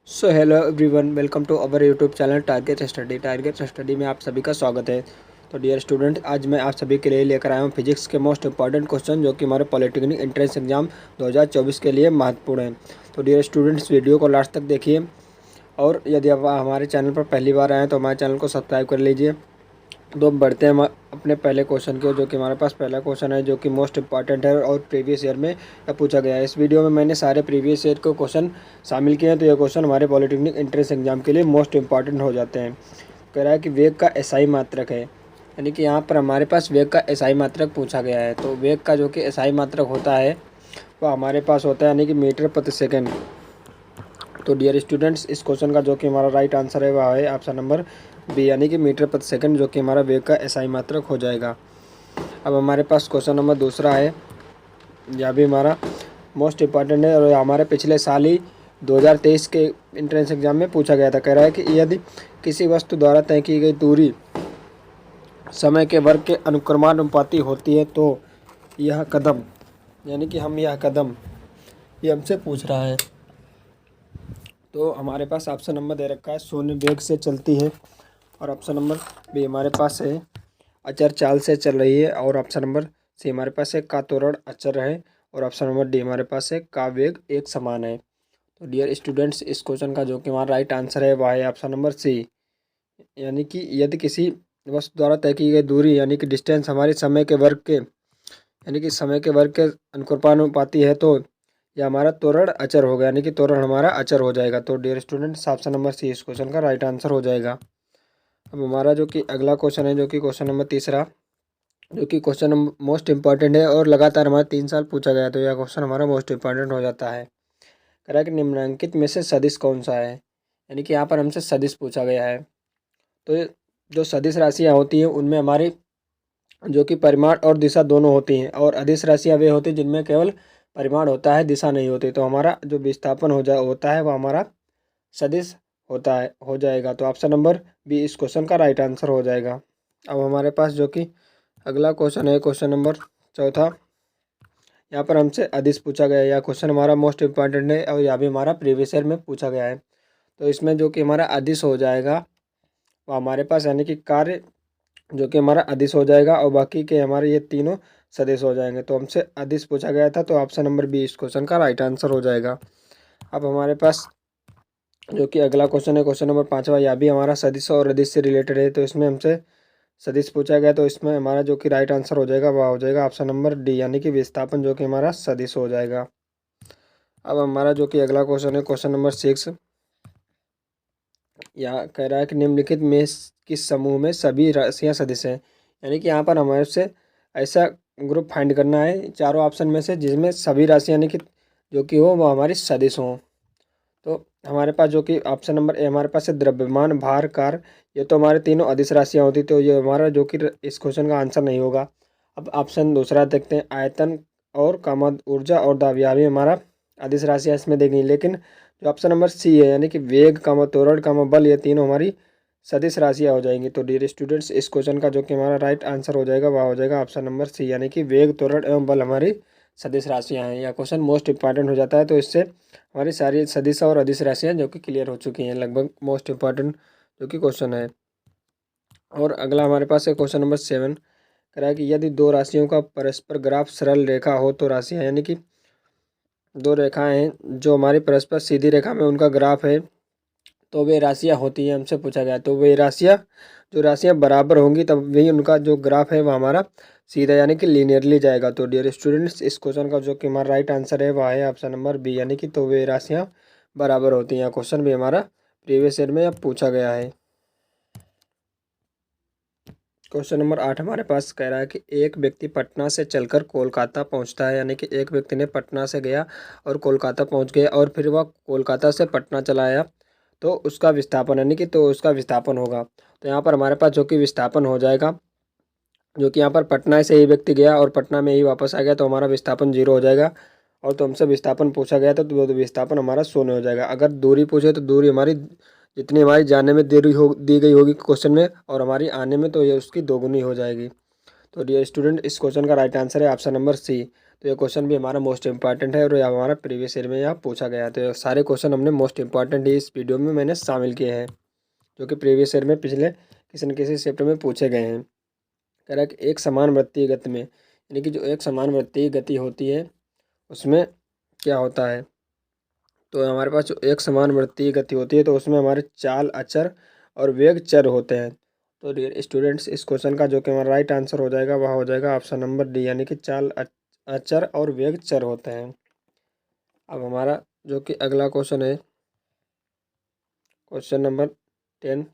So hello everyone, welcome to our YouTube channel Target Study में आप सभी का स्वागत है। तो डियर स्टूडेंट, आज मैं आप सभी के लिए लेकर आया हूँ फिजिक्स के मोस्ट इंपॉर्टेंट क्वेश्चन जो कि हमारे पॉलिटेक्निक एंट्रेंस एग्जाम 2024 के लिए महत्वपूर्ण है। तो डियर स्टूडेंट्स, वीडियो को लास्ट तक देखिए और यदि आप हमारे चैनल पर पहली बार आएँ तो हमारे चैनल को सब्सक्राइब कर लीजिए। तो अब बढ़ते हैं हम अपने पहले क्वेश्चन के, जो कि हमारे पास पहला क्वेश्चन है जो कि मोस्ट इंपॉर्टेंट है और प्रीवियस ईयर में यह पूछा गया है। इस वीडियो में मैंने सारे प्रीवियस ईयर के क्वेश्चन शामिल किए हैं, तो ये क्वेश्चन हमारे पॉलिटेक्निक एंट्रेंस एग्जाम के लिए मोस्ट इंपॉर्टेंट हो जाते हैं। कह रहा है कि वेग का एसआई मात्रक है, यानी कि यहाँ पर हमारे पास वेग का एसआई मात्रक पूछा गया है। तो वेग का जो कि एसआई मात्रक होता है वो हमारे पास होता है यानी कि मीटर प्रति सेकेंड। तो डियर स्टूडेंट्स, इस क्वेश्चन का जो कि हमारा राइट आंसर है वह है ऑप्शन नंबर बी, यानी कि मीटर प्रति सेकंड, जो कि हमारा वेग का एसआई मात्रक हो जाएगा। अब हमारे पास क्वेश्चन नंबर दूसरा है, यह भी हमारा मोस्ट इम्पॉर्टेंट है और हमारे पिछले साल ही 2023 के एंट्रेंस एग्जाम में पूछा गया था। कह रहा है कि यदि किसी वस्तु द्वारा तय की गई दूरी समय के वर्ग के अनुक्रमानुपाती होती है तो यह कदम, यानी कि यह कदम ये हमसे पूछ रहा है। तो हमारे पास ऑप्शन नंबर दे रखा है शून्य वेग से चलती है, और ऑप्शन नंबर बी हमारे पास है अचर चाल से चल रही है, और ऑप्शन नंबर सी हमारे पास है का त्वरण अचर है, और ऑप्शन नंबर डी हमारे पास है का वेग एक समान है। तो डियर स्टूडेंट्स, इस क्वेश्चन का जो कि हमारा राइट आंसर है वह है ऑप्शन नंबर सी, यानी कि यदि किसी वस्तु द्वारा तय की गई दूरी यानी कि डिस्टेंस हमारे समय के वर्ग के, यानी कि समय के वर्ग के अनुपाती है तो यह हमारा त्वरण अचर होगा, यानी कि त्वरण हमारा अचर हो जाएगा। तो dear students, option number C इस क्वेश्चन का राइट आंसर हो जाएगा। अब हमारा जो कि अगला क्वेश्चन है जो कि क्वेश्चन नंबर तीसरा, जो कि क्वेश्चन मोस्ट इंपॉर्टेंट है और लगातार हमारा 3 साल पूछा गया, तो यह क्वेश्चन हमारा मोस्ट इंपॉर्टेंट हो जाता है। कह रहा है कि निम्नलिखित में से सदिश कौन सा है, यानी कि यहाँ पर हमसे सदिश पूछा गया है। तो जो सदिश राशियाँ होती हैं उनमें हमारी जो कि परिमाण और दिशा दोनों होती हैं, और अदिश राशियाँ वे होती हैं जिनमें केवल परिमाण होता है, दिशा नहीं होती। तो हमारा जो विस्थापन होता है वह हमारा सदिश होता है हो जाएगा। तो ऑप्शन नंबर बी इस क्वेश्चन का राइट आंसर हो जाएगा। अब हमारे पास जो कि अगला क्वेश्चन है क्वेश्चन नंबर चौथा, यहाँ पर हमसे अदिश पूछा गया है। यह क्वेश्चन हमारा मोस्ट इंपॉर्टेंट है और यह भी हमारा प्रीवियस ईयर में पूछा गया है। तो इसमें जो कि हमारा अदिश हो जाएगा वो हमारे पास, यानी कि कार्य जो कि हमारा अदिश हो जाएगा, और बाकी के हमारे ये तीनों सदिश हो जाएंगे। तो हमसे अदिश पूछा गया था, तो ऑप्शन नंबर बी इस क्वेश्चन का राइट आंसर हो जाएगा। अब हमारे पास जो कि अगला क्वेश्चन है क्वेश्चन नंबर पाँचवा, यह भी हमारा सदिश और अदिश से रिलेटेड है। तो इसमें हमसे सदिश पूछा गया, तो इसमें हमारा जो कि राइट आंसर हो जाएगा वह हो जाएगा ऑप्शन नंबर डी, यानी कि विस्थापन जो कि हमारा सदिश हो जाएगा। अब हमारा जो कि अगला क्वेश्चन है क्वेश्चन नंबर 6, यहाँ कह रहा है कि निम्नलिखित में किस समूह में सभी राशियाँ सदिश हैं, यानी कि यहाँ पर हमारे से ऐसा ग्रुप फाइंड करना है चारों ऑप्शन में से जिसमें सभी राशियाँ यानी कि जो कि हो वो हमारी सदिश हों। तो हमारे पास जो कि ऑप्शन नंबर ए हमारे पास है द्रव्यमान भार कार, ये तो हमारे तीनों अदिश राशियाँ होती, तो ये हमारा जो कि इस क्वेश्चन का आंसर नहीं होगा। अब ऑप्शन दूसरा देखते हैं, आयतन और कामद ऊर्जा और दाब, यह भी हमारा अदिश राशियाँ इसमें देखेंगे। लेकिन जो ऑप्शन नंबर सी है, यानी कि वेग कामा त्वरण कामा बल, ये तीनों हमारी सदिश राशियाँ हो जाएंगी। तो डियर स्टूडेंट्स, इस क्वेश्चन का जो कि हमारा राइट आंसर हो जाएगा वह हो जाएगा ऑप्शन नंबर सी, यानी कि वेग त्वरण एवं बल हमारी सदिश राशियाँ हैं। यह क्वेश्चन मोस्ट इंपॉर्टेंट हो जाता है, तो इससे हमारी सारी सदिश और अदिश राशियाँ जो कि क्लियर हो चुकी हैं, लगभग मोस्ट इंपॉर्टेंट जो कि क्वेश्चन है। और अगला हमारे पास है क्वेश्चन नंबर 7, कह रहा है कि यदि दो राशियों का परस्पर ग्राफ सरल रेखा हो तो राशियाँ, यानी कि दो रेखाएं हैं जो हमारी परस्पर सीधी रेखा में उनका ग्राफ है तो वे राशियाँ होती हैं, हमसे पूछा गया। तो वे राशियाँ जो राशियाँ बराबर होंगी तब वही उनका जो ग्राफ है वह हमारा सीधा यानी कि लीनियरली जाएगा। तो डियर स्टूडेंट्स, इस क्वेश्चन का जो कि हमारा राइट आंसर है वह है ऑप्शन नंबर बी, यानी कि तो वे राशियाँ बराबर होती हैं। क्वेश्चन भी हमारा प्रीवियस ईयर में अब पूछा गया है। क्वेश्चन नंबर 8 हमारे पास कह रहा है कि एक व्यक्ति पटना से चलकर कोलकाता पहुंचता है, यानी कि एक व्यक्ति ने पटना से गया और कोलकाता पहुंच गया और फिर वह कोलकाता से पटना चला आया, तो उसका विस्थापन, यानी कि तो उसका विस्थापन होगा। तो यहाँ पर हमारे पास जो कि विस्थापन हो जाएगा, जो कि यहाँ पर पटना से ही व्यक्ति गया और पटना में ही वापस आ गया, तो हमारा विस्थापन 0 हो जाएगा। और तो हमसे विस्थापन पूछा गया था तो वो विस्थापन हमारा 0 हो जाएगा। अगर दूरी पूछे तो दूरी हमारी जितनी हमारी जाने में देरी हो दी गई होगी क्वेश्चन में, और हमारी आने में तो ये उसकी दोगुनी हो जाएगी। तो डियर स्टूडेंट, इस क्वेश्चन का राइट आंसर है ऑप्शन नंबर सी। तो ये क्वेश्चन भी हमारा मोस्ट इंपॉर्टेंट है और यह हमारा प्रीवियस ईयर में यहाँ पूछा गया है। तो सारे क्वेश्चन हमने मोस्ट इंपॉर्टेंट इस वीडियो में मैंने शामिल किए हैं, जो कि प्रीवियस ईयर में पिछले किसी न किसी चैप्टर में पूछे गए हैं। कह रहा है कि एक समान वृत्तीय गति में, यानी कि जो एक समान वृत्तीय गति होती है उसमें क्या होता है। तो हमारे पास जो एक समान वृत्तीय गति होती है तो उसमें हमारे चाल अचर और वेग चर होते हैं। तो डियर स्टूडेंट्स, इस क्वेश्चन का जो कि हमारा राइट आंसर हो जाएगा वह हो जाएगा ऑप्शन नंबर डी, यानी कि चाल अचर और वेग चर होते हैं। अब हमारा जो कि अगला क्वेश्चन है, क्वेश्चन नंबर 10,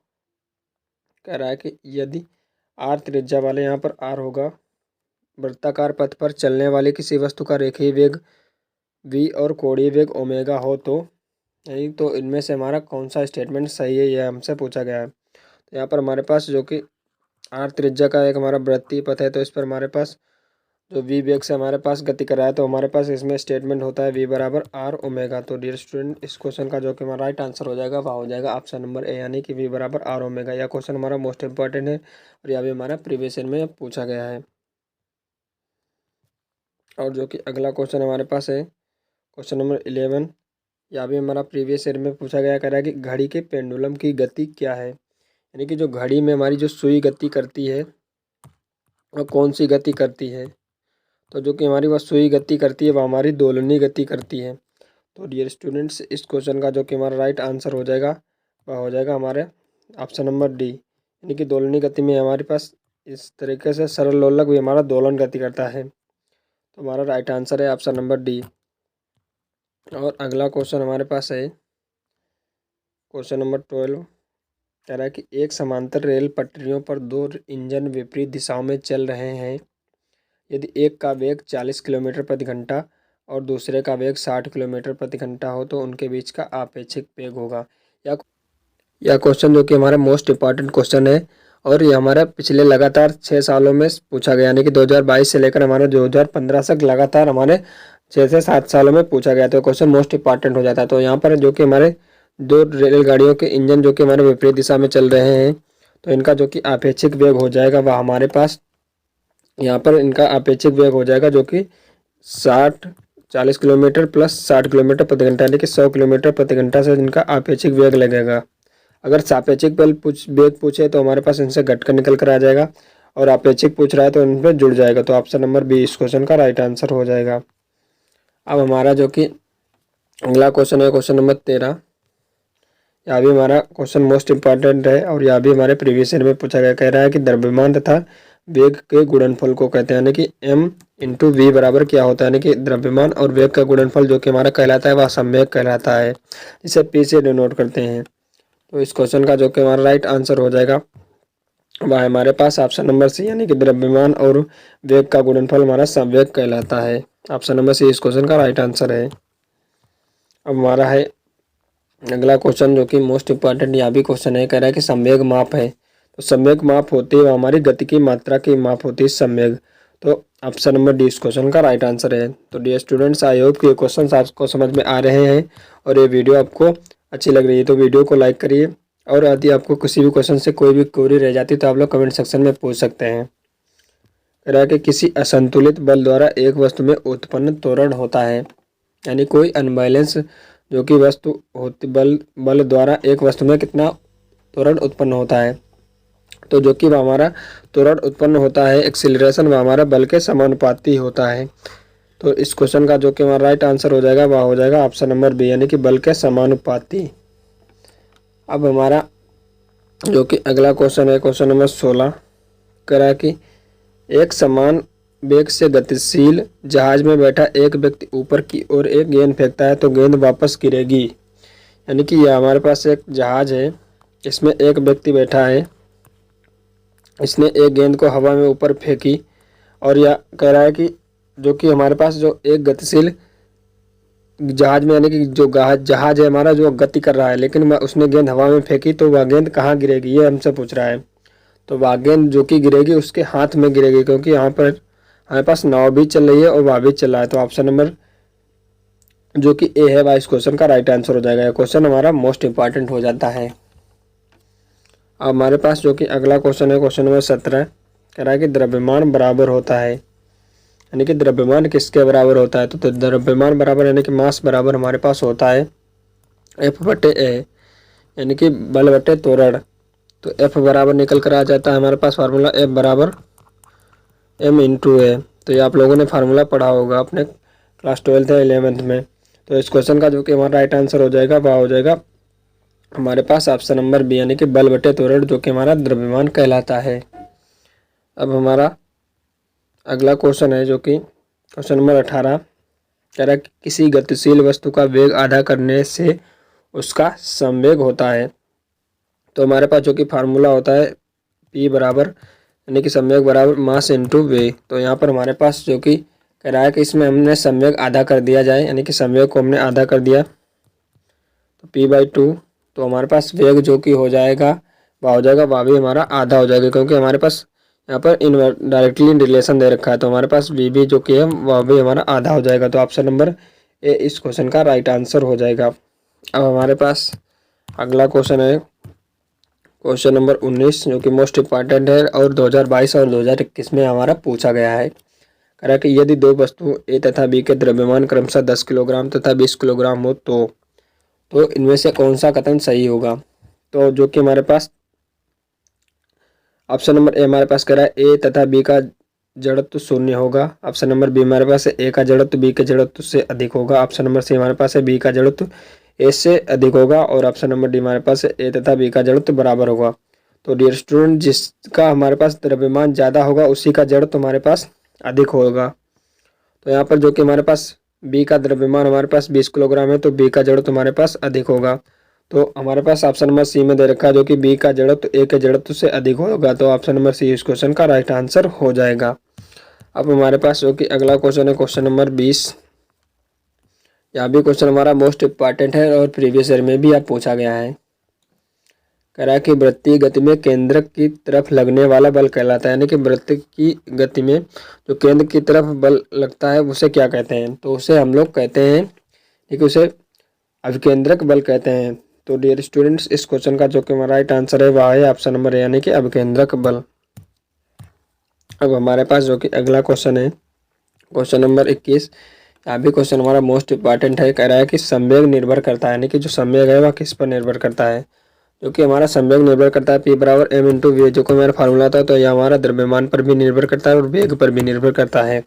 कह रहा है कि यदि आर त्रिज्या वाले, यहाँ पर आर होगा, वृत्ताकार पथ पर चलने वाली किसी वस्तु का रेखीय वेग v और कोणीय वेग ओमेगा हो तो, नहीं तो इनमें से हमारा कौन सा स्टेटमेंट सही है, यह हमसे पूछा गया है। तो यहाँ पर हमारे पास जो कि आर त्रिज्या का एक हमारा वृत्तीय पथ है, तो इस पर हमारे पास जो v वेग से हमारे पास गति कर रहा है, तो हमारे पास इसमें स्टेटमेंट होता है v बराबर आर ओमेगा। तो डियर स्टूडेंट, इस क्वेश्चन का जो कि हमारा राइट आंसर हो जाएगा वह हो जाएगा ऑप्शन नंबर ए, यानी कि v बराबर आर ओमेगा। यह क्वेश्चन हमारा मोस्ट इंपॉर्टेंट है और यह भी हमारा प्रीवियस ईयर में पूछा गया है। और जो कि अगला क्वेश्चन हमारे पास है, क्वेश्चन नंबर 11, यह भी हमारा प्रीवियस ईयर में पूछा गया। कह रहा है कि घड़ी के पेंडुलम की गति क्या है, यानी कि जो घड़ी में हमारी जो सुई गति करती है वह कौन सी गति करती है। तो जो कि हमारी वह सुई गति करती है वह हमारी दोलनी गति करती है। तो डियर स्टूडेंट्स, इस क्वेश्चन का जो कि हमारा राइट आंसर हो जाएगा वह हो जाएगा हमारे ऑप्शन नंबर डी, यानी कि दोलनी गति में हमारे पास इस तरीके से सरल लोलक भी हमारा दोलन गति करता है। तो हमारा राइट आंसर है ऑप्शन नंबर डी। और अगला क्वेश्चन हमारे पास है क्वेश्चन नंबर 12, कह रहा है कि एक समांतर रेल पटरियों पर दो इंजन विपरीत दिशाओं में चल रहे हैं। यदि एक का वेग 40 किलोमीटर प्रति घंटा और दूसरे का वेग 60 किलोमीटर प्रति घंटा हो तो उनके बीच का आपेक्षिक वेग होगा। यह क्वेश्चन जो कि हमारा मोस्ट इम्पॉर्टेंट क्वेश्चन है और ये हमारा पिछले लगातार 6 सालों में पूछा गया, यानी कि 2022 से लेकर हमारे 2015 तक लगातार हमारे 6 से 7 सालों में पूछा गया। तो क्वेश्चन मोस्ट इंपॉर्टेंट हो जाता है। तो यहाँ पर जो कि हमारे दो रेलगाड़ियों के इंजन जो कि हमारे विपरीत दिशा में चल रहे हैं, तो इनका जो कि आपेक्षिक वेग हो जाएगा वह हमारे पास यहाँ पर इनका आपेक्षिक वेग हो जाएगा जो कि 40 किलोमीटर प्लस 60 किलोमीटर प्रति घंटा, यानी कि 100 किलोमीटर प्रति घंटा से इनका आपेक्षिक वेग लगेगा। अगर सापेक्षिक वेग पूछे तो हमारे पास इनसे घटकर निकल कर आ जाएगा और आपेक्षिक पूछ रहा है तो इनमें जुड़ जाएगा। तो ऑप्शन नंबर बी इस क्वेश्चन का राइट आंसर हो जाएगा। अब हमारा जो कि अगला क्वेश्चन है क्वेश्चन नंबर 13, यह भी हमारा क्वेश्चन मोस्ट इंपॉर्टेंट है और यह भी हमारे प्रीवियस ईयर में पूछा गया। कह रहा है कि द्रव्यमान तथा वेग के गुणनफल को कहते हैं, यानी कि m इंटू वी बराबर क्या होता है, यानी कि द्रव्यमान और वेग का गुणनफल जो कि हमारा कहलाता है वह संवेग कहलाता है, जिसे p से डिनोट करते हैं। तो इस क्वेश्चन का जो कि हमारा राइट आंसर हो जाएगा वह हमारे पास ऑप्शन नंबर सी, यानी कि द्रव्यमान और वेग का गुणनफल हमारा संवेग कहलाता है। ऑप्शन नंबर सी इस क्वेश्चन का राइट आंसर है। अब हमारा है अगला क्वेश्चन जो कि मोस्ट इंपॉर्टेंट यह भी क्वेश्चन है। कह रहा है कि संवेग माप है, तो संवेग माप होती है हमारी गति की मात्रा की माप होती है संवेग। तो ऑप्शन नंबर डी इस क्वेश्चन का राइट आंसर है। तो डियर स्टूडेंट्स, आई होप कि ये क्वेश्चन आपको समझ में आ रहे हैं और ये वीडियो आपको अच्छी लग रही है तो वीडियो को लाइक करिए, और यदि आपको किसी भी क्वेश्चन से कोई भी क्वेरी रह जाती है तो आप लोग कमेंट सेक्शन में पूछ सकते हैं। कह रहा है कि किसी असंतुलित बल द्वारा एक वस्तु में उत्पन्न त्वरण होता है, यानी कोई अनबैलेंस जो कि वस्तु होती बल द्वारा एक वस्तु में कितना त्वरण उत्पन्न होता है। तो जो कि वह हमारा त्वरण उत्पन्न होता है एक्सीलरेशन वह हमारा बल के समानुपाती होता है। तो इस क्वेश्चन का जो कि हमारा राइट आंसर हो जाएगा वह हो जाएगा ऑप्शन नंबर बी, यानी कि बल के समानुपाती। अब हमारा जो कि अगला क्वेश्चन है क्वेश्चन नंबर 16, कह रहा है कि एक समान वेग से गतिशील जहाज में बैठा एक व्यक्ति ऊपर की ओर एक गेंद फेंकता है तो गेंद वापस गिरेगी। यानी कि यह हमारे पास एक जहाज है, इसमें एक व्यक्ति बैठा है, इसने एक गेंद को हवा में ऊपर फेंकी और यह कह रहा है कि जो कि हमारे पास जो एक गतिशील जहाज में, यानी कि जो जहाज है हमारा जो गति कर रहा है, लेकिन उसने गेंद हवा में फेंकी तो वह गेंद कहाँ गिरेगी ये हमसे पूछ रहा है। तो वह गेंद जो कि गिरेगी उसके हाथ में गिरेगी, क्योंकि यहाँ पर हमारे पास नाव भी चल रही है और वह भी चल रहा है। तो ऑप्शन नंबर जो कि ए है वह इस क्वेश्चन का राइट आंसर हो जाएगा। यह क्वेश्चन हमारा मोस्ट इंपॉर्टेंट हो जाता है। अब हमारे पास जो कि अगला क्वेश्चन है क्वेश्चन नंबर 17, कह रहा है कि द्रव्यमान बराबर होता है, यानी कि द्रव्यमान किसके बराबर होता है, तो द्रव्यमान बराबर यानी कि मास बराबर हमारे पास होता है F/A, यानी कि बल बटे त्वरण। तो F बराबर निकल कर आ जाता है हमारे पास फार्मूला F बराबर m/a। तो ये आप लोगों ने फार्मूला पढ़ा होगा अपने क्लास 12th या 11th में। तो इस क्वेश्चन का जो कि हमारा राइट आंसर हो जाएगा वह हो जाएगा हमारे पास ऑप्शन नंबर बी, यानी कि बल बटे त्वरण, जो कि हमारा द्रव्यमान कहलाता है। अब हमारा अगला क्वेश्चन है जो कि क्वेश्चन नंबर 18 कह रहा है कि किसी गतिशील वस्तु का वेग आधा करने से उसका संवेग होता है। तो हमारे पास जो कि फार्मूला होता है P बराबर यानी कि संवेग बराबर मास इंटू वेग। तो यहाँ पर हमारे पास जो कि कह रहा है कि इसमें हमने संवेग आधा कर दिया जाए, यानी कि संवेग को हमने आधा कर दिया तो P/2। तो हमारे पास वेग जो कि हो जाएगा वह भी हमारा आधा हो जाएगा, क्योंकि हमारे पास यहाँ पर डायरेक्टली रिलेशन दे रखा है। तो हमारे पास वी भी जो कि है वह भी हमारा आधा हो जाएगा। तो ऑप्शन नंबर ए इस क्वेश्चन का राइट आंसर हो जाएगा। अब हमारे पास अगला क्वेश्चन है क्वेश्चन नंबर 19, जो कि मोस्ट इम्पॉर्टेंट है और 2022 और 2021 में हमारा पूछा गया है। कह रहा है कि यदि दो वस्तु ए तथा बी के द्रव्यमान क्रमशः 10 किलोग्राम तथा 20 किलोग्राम हो तो इनमें से कौन सा कथन सही होगा। तो जो कि हमारे पास ऑप्शन नंबर ए हमारे पास कह रहा है ए तथा बी का जड़त्व शून्य होगा। ऑप्शन नंबर बी हमारे पास है ए का जड़त्व बी के जड़त्व से अधिक होगा। ऑप्शन नंबर सी हमारे पास है बी का जड़त्व ए से अधिक होगा। और ऑप्शन नंबर डी हमारे पास है ए तथा बी का जड़त्व बराबर होगा। तो डियर स्टूडेंट, जिसका हमारे पास द्रव्यमान ज़्यादा होगा उसी का जड़त्व हमारे पास अधिक होगा। तो यहाँ पर जो कि हमारे पास बी का द्रव्यमान हमारे पास 20 किलोग्राम है, तो बी का जड़त्व हमारे पास अधिक होगा। तो हमारे पास ऑप्शन नंबर सी में दे रखा है जो कि बी का जड़त्व ए के जड़त्व से अधिक होगा। तो ऑप्शन नंबर सी इस क्वेश्चन का राइट आंसर हो जाएगा। अब हमारे पास जो कि अगला क्वेश्चन है क्वेश्चन नंबर 20। यहाँ भी क्वेश्चन हमारा मोस्ट इम्पॉर्टेंट है और प्रीवियस ईयर में भी आप पूछा गया है। कह रहा है कि वृत्तीय गति में केंद्र की तरफ लगने वाला बल कहलाता है, यानी कि वृत्त की गति में जो केंद्र की तरफ बल लगता है उसे क्या कहते हैं। तो उसे हम लोग कहते हैं, ठीक है, उसे अभिकेंद्रक बल कहते हैं। तो डियर स्टूडेंट्स, इस क्वेश्चन का जो कि हमारा राइट आंसर है वह है ऑप्शन नंबर ए, यानी कि अभिकेंद्रक बल। अब हमारे पास जो कि अगला क्वेश्चन है क्वेश्चन नंबर 21। यहाँ भी क्वेश्चन हमारा मोस्ट इंपॉर्टेंट है। कह रहा है कि संवेग निर्भर करता है, यानी कि जो संवेग है वह किस पर निर्भर करता है। जो कि हमारा संवेग निर्भर करता है P बराबर m/v, जो कि हमारा फार्मूला था। तो यह हमारा द्रव्यमान पर भी निर्भर करता है और वेग पर भी निर्भर करता है।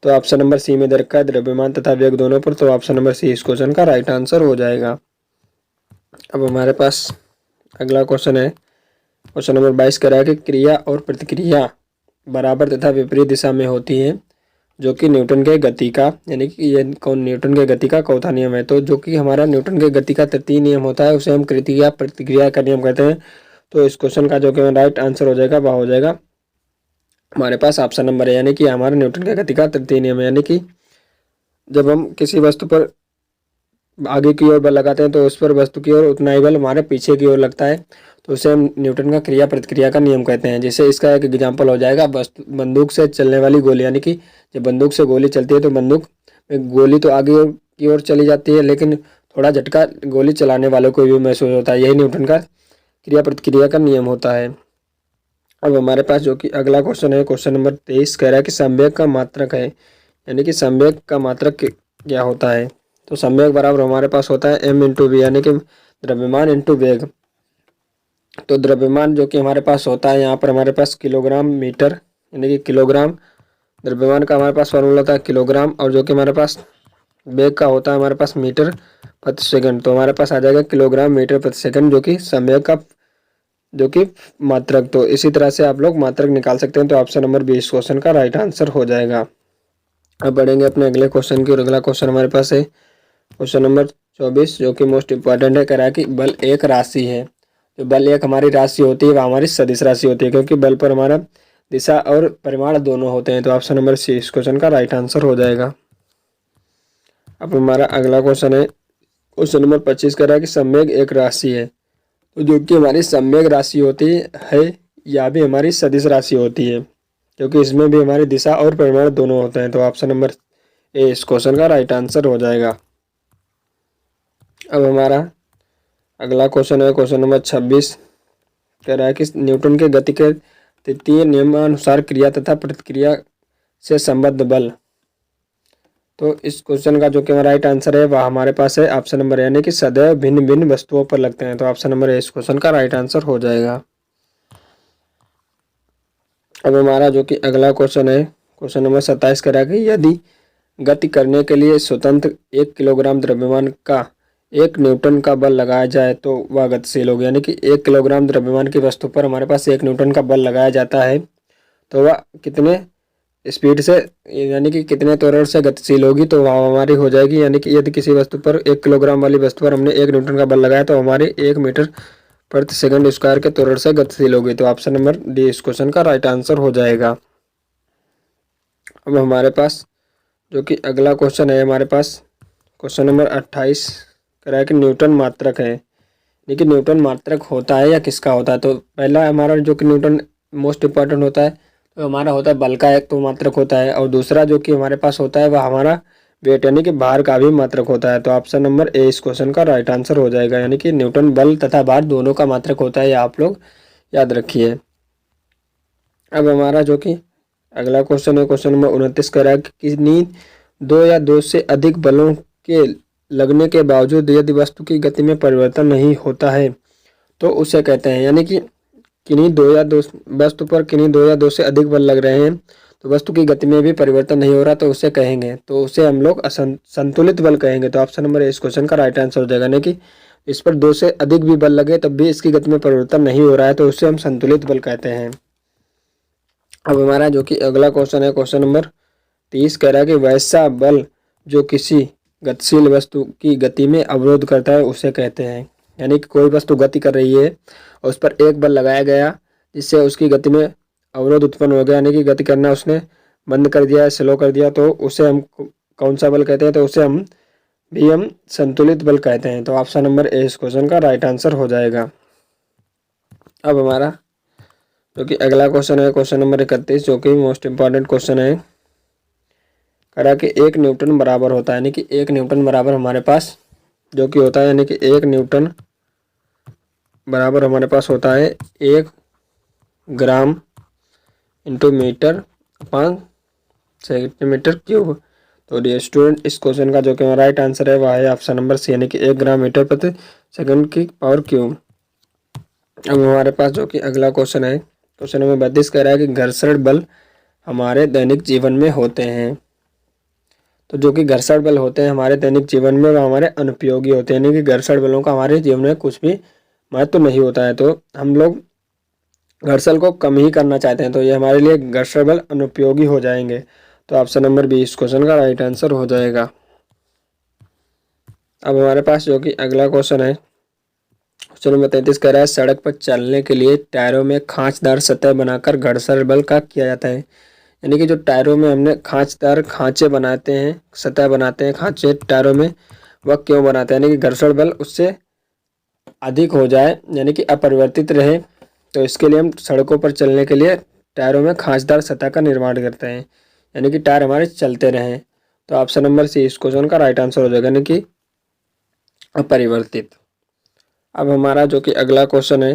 तो ऑप्शन नंबर सी में दे रखा है द्रव्यमान तथा वेग दोनों पर। तो ऑप्शन नंबर सी इस क्वेश्चन का राइट आंसर हो जाएगा। अब हमारे पास अगला क्वेश्चन है क्वेश्चन नंबर 22। कह रहा है कि क्रिया और प्रतिक्रिया बराबर तथा विपरीत दिशा में होती है, जो कि न्यूटन के गति का, यानी कि ये न्यूटन के गति का चौथा नियम है। तो जो कि हमारा न्यूटन के गति का तृतीय नियम होता है उसे हम क्रिया प्रतिक्रिया का नियम कहते हैं। तो इस क्वेश्चन का जो कि राइट आंसर हो जाएगा वह हो जाएगा हमारे पास ऑप्शन नंबर है, यानी कि हमारा न्यूटन के गति का तृतीय नियम है। यानी कि जब हम किसी वस्तु पर आगे की ओर बल लगाते हैं तो उस पर वस्तु की ओर उतना ही बल हमारे पीछे की ओर लगता है। तो उसे हम न्यूटन का क्रिया प्रतिक्रिया का नियम कहते हैं। जैसे इसका एक एग्जाम्पल हो जाएगा बंदूक से चलने वाली गोली, यानी कि जब बंदूक से गोली चलती है तो बंदूक में गोली तो आगे की ओर चली जाती है, लेकिन थोड़ा झटका गोली चलाने वालों को भी महसूस होता है। यही न्यूटन का क्रिया प्रतिक्रिया का नियम होता है। अब हमारे पास जो कि अगला क्वेश्चन है क्वेश्चन नंबर 23। कह रहा है कि संवेग का मात्रक है, यानी कि संवेग का मात्रक क्या होता है। तो संवेग बराबर हमारे पास होता है m/v, यानी कि द्रव्यमान इंटू वेग। तो द्रव्यमान जो कि हमारे पास होता है यहाँ पर हमारे पास किलोग्राम मीटर, यानी कि किलोग्राम द्रव्यमान का हमारे पास फॉर्मूला होता है किलोग्राम। और जो कि हमारे पास वेग का होता है हमारे पास मीटर प्रति सेकंड। तो हमारे पास आ जाएगा किलोग्राम मीटर प्रति सेकंड, जो कि संवेग का जो कि मात्रक। तो इसी तरह से आप लोग मात्रक निकाल सकते हैं। तो ऑप्शन नंबर 20 क्वेश्चन का राइट आंसर हो जाएगा। अब बढ़ेंगे अपने अगले क्वेश्चन की, और अगला क्वेश्चन हमारे पास है क्वेश्चन नंबर 24, जो कि मोस्ट इंपॉर्टेंट है। कह रहा है कि बल एक राशि है। जो बल एक हमारी राशि होती है वह हमारी सदिश राशि होती है, क्योंकि बल पर हमारा दिशा और परिमाण दोनों होते हैं। तो ऑप्शन नंबर सी इस क्वेश्चन का राइट आंसर हो जाएगा। अब हमारा अगला क्वेश्चन है क्वेश्चन नंबर 25। कह रहा है कि संवेग एक राशि है। तो जो कि हमारी संवेग राशि होती है या भी हमारी सदिश राशि होती है, क्योंकि इसमें भी हमारी दिशा और परिमाण दोनों होते हैं। तो ऑप्शन नंबर ए इस क्वेश्चन का राइट आंसर हो जाएगा। अब हमारा अगला क्वेश्चन है क्वेश्चन नंबर 26। कह रहा है कि न्यूटन के गति के तृतीय नियमानुसार क्रिया तथा प्रतिक्रिया से संबद्ध बल। तो इस क्वेश्चन का जो कि हमारा राइट आंसर है वह हमारे पास है ऑप्शन नंबर, यानी कि सदैव भिन्न भिन्न वस्तुओं पर लगते हैं। तो ऑप्शन नंबर ए इस क्वेश्चन का राइट आंसर हो जाएगा। अब हमारा जो कि अगला क्वेश्चन है, क्वेश्चन नंबर 27 कह रहा है कि यदि गति करने के लिए स्वतंत्र 1 किलोग्राम द्रव्यमान का 1 न्यूटन का बल लगाया जाए तो वह गतिशील होगी। यानी कि 1 किलोग्राम द्रव्यमान की वस्तु पर हमारे पास 1 न्यूटन का बल लगाया जाता है तो वह कितने स्पीड से, यानी कि कितने त्वरण से गतिशील होगी। तो वह हमारी हो जाएगी, यानी कि यदि किसी वस्तु पर 1 किलोग्राम वाली वस्तु पर हमने 1 न्यूटन का बल लगाया तो हमारी 1 मीटर प्रति सेकंड स्क्वायर के त्वरण से गतिशील होगी। तो ऑप्शन नंबर डी इस क्वेश्चन का राइट आंसर हो जाएगा। अब हमारे पास जो कि अगला क्वेश्चन है, हमारे पास क्वेश्चन नंबर 28 कह रहा है कि न्यूटन मात्रक है। लेकिन न्यूटन मात्रक होता है या किसका होता है। तो पहला हमारा जो कि न्यूटन मोस्ट इम्पॉर्टेंट होता है, तो हमारा होता है बल का एक तो मात्रक होता है, और दूसरा जो कि हमारे पास होता है वह हमारा वेट यानी कि भार का भी मात्रक होता है। तो ऑप्शन नंबर ए इस क्वेश्चन का राइट आंसर हो जाएगा, यानी कि न्यूटन बल तथा भार दोनों का मात्रक होता है, या आप लोग याद रखिए। अब हमारा जो कि अगला क्वेश्चन है, क्वेश्चन नंबर 29 कह रहा है कि किन्हीं 2 या 2 से अधिक बलों के लगने के बावजूद यदि वस्तु की गति में परिवर्तन नहीं होता है तो उसे कहते हैं। यानी कि किन्हीं 2 या 2 वस्तु पर किन्हीं 2 या 2 से अधिक बल लग रहे हैं तो वस्तु की गति में भी परिवर्तन नहीं हो रहा तो उसे कहेंगे, तो उसे हम लोग संतुलित बल कहेंगे। तो ऑप्शन नंबर इस क्वेश्चन का राइट आंसर हो जाएगा, यानी कि इस पर 2 से अधिक भी बल लगे तब भी इसकी गति में परिवर्तन नहीं हो रहा है तो उसे हम संतुलित बल कहते हैं। अब हमारा जो कि अगला क्वेश्चन है, क्वेश्चन नंबर 30 कह रहा है कि वैसा बल जो किसी गतिशील वस्तु की गति में अवरोध करता है उसे कहते हैं। यानी कि कोई वस्तु गति कर रही है और उस पर एक बल लगाया गया जिससे उसकी गति में अवरोध उत्पन्न हो गया, यानी कि गति करना उसने बंद कर दिया, स्लो कर दिया, तो उसे हम कौन सा बल कहते हैं। तो उसे हम संतुलित बल कहते हैं। तो ऑप्शन नंबर ए इस क्वेश्चन का राइट आंसर हो जाएगा। अब हमारा जो कि अगला क्वेश्चन है, क्वेश्चन नंबर 31 जो कि मोस्ट इम्पॉर्टेंट क्वेश्चन है, करा कि 1 न्यूटन बराबर होता है, यानी कि 1 न्यूटन बराबर हमारे पास जो कि होता है, यानी कि 1 न्यूटन बराबर हमारे पास होता है 1 ग्राम इंटू मीटर अपान सेंटीमीटर क्यूब। तो डियर स्टूडेंट इस क्वेश्चन का जो कि राइट आंसर है वह है ऑप्शन नंबर सी, यानी कि 1 ग्राम मीटर प्रति सेकंड की पावर क्यूब। अब हमारे पास जो कि अगला क्वेश्चन है, क्वेश्चन नंबर 32 कह रहा है कि घर्षण बल हमारे दैनिक जीवन में होते हैं। तो जो कि घर्षण बल होते हैं हमारे दैनिक जीवन में वह हमारे अनुपयोगी होते हैं, यानी कि घर्षण बलों का हमारे जीवन में कुछ भी महत्व नहीं होता है। तो हम लोग घर्षण को कम ही करना चाहते हैं, तो ये हमारे लिए घर्षण बल अनुपयोगी हो जाएंगे। तो ऑप्शन नंबर बी इस क्वेश्चन का राइट आंसर हो जाएगा। अब हमारे पास जो कि अगला क्वेश्चन है, क्वेश्चन नंबर 33 कह रहा है सड़क पर चलने के लिए टायरों में खांचदार सतह बनाकर घर्षण बल का किया जाता है। यानी कि जो टायरों में हमने खांचदार खांचे बनाते हैं, सतह बनाते हैं खांचे टायरों में, वह क्यों बनाते हैं, यानी कि घर्षण बल उससे अधिक हो जाए, यानी कि अपरिवर्तित रहे। तो इसके लिए हम सड़कों पर चलने के लिए टायरों में खांचदार सतह का निर्माण करते हैं, यानी कि टायर हमारे चलते रहें। तो ऑप्शन नंबर सी इस क्वेश्चन का राइट आंसर हो जाएगा, यानी कि अपरिवर्तित। अब हमारा जो कि अगला क्वेश्चन है,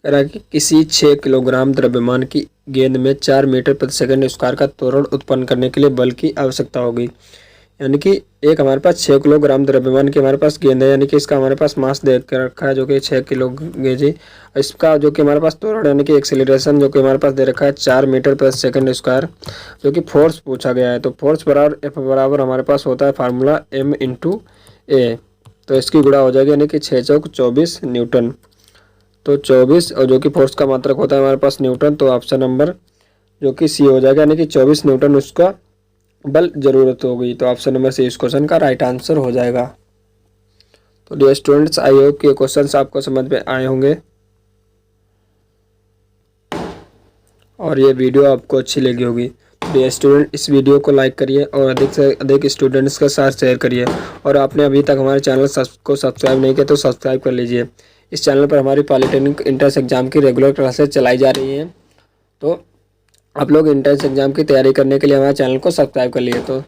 कह रहा है कि किसी 6 किलोग्राम द्रव्यमान की गेंद में 4 मीटर प्रति सेकंड स्क्वायर का त्वरण उत्पन्न करने के लिए बल की आवश्यकता होगी। यानी कि एक हमारे पास 6 किलोग्राम द्रव्यमान की हमारे पास गेंद है, यानी कि इसका हमारे पास मास दे कर रखा है जो कि 6 किलो केजी। इसका जो कि हमारे पास त्वरण यानी कि एक्सेलरेशन जो कि हमारे पास दे रखा है 4 मीटर प्रति सेकंड स्क्वायर, जो कि फोर्स पूछा गया है। तो फोर्स बराबर एफ बराबर हमारे पास होता है फार्मूला m इंटू ए, तो इसकी गुणा हो जाएगी, यानी कि 6 चौक 24 न्यूटन। तो 24 और जो कि फोर्स का मात्रक होता है हमारे पास न्यूटन, तो ऑप्शन नंबर जो कि सी हो जाएगा, यानी कि 24 न्यूटन उसका बल जरूरत होगी। तो ऑप्शन नंबर सी इस क्वेश्चन का राइट आंसर हो जाएगा। तो डियर स्टूडेंट्स आई होप कि ये क्वेश्चंस आपको समझ में आए होंगे और ये वीडियो आपको अच्छी लगी होगी। डियर स्टूडेंट इस वीडियो को लाइक करिए और अधिक से अधिक स्टूडेंट्स के साथ शेयर करिए, और आपने अभी तक हमारे चैनल को सब्सक्राइब नहीं किया तो सब्सक्राइब कर लीजिए। इस चैनल पर हमारी पॉलिटेक्निक एंट्रेंस एग्जाम की रेगुलर क्लासेस चलाई जा रही हैं, तो आप लोग एंट्रेंस एग्जाम की तैयारी करने के लिए हमारे चैनल को सब्सक्राइब कर लिए। तो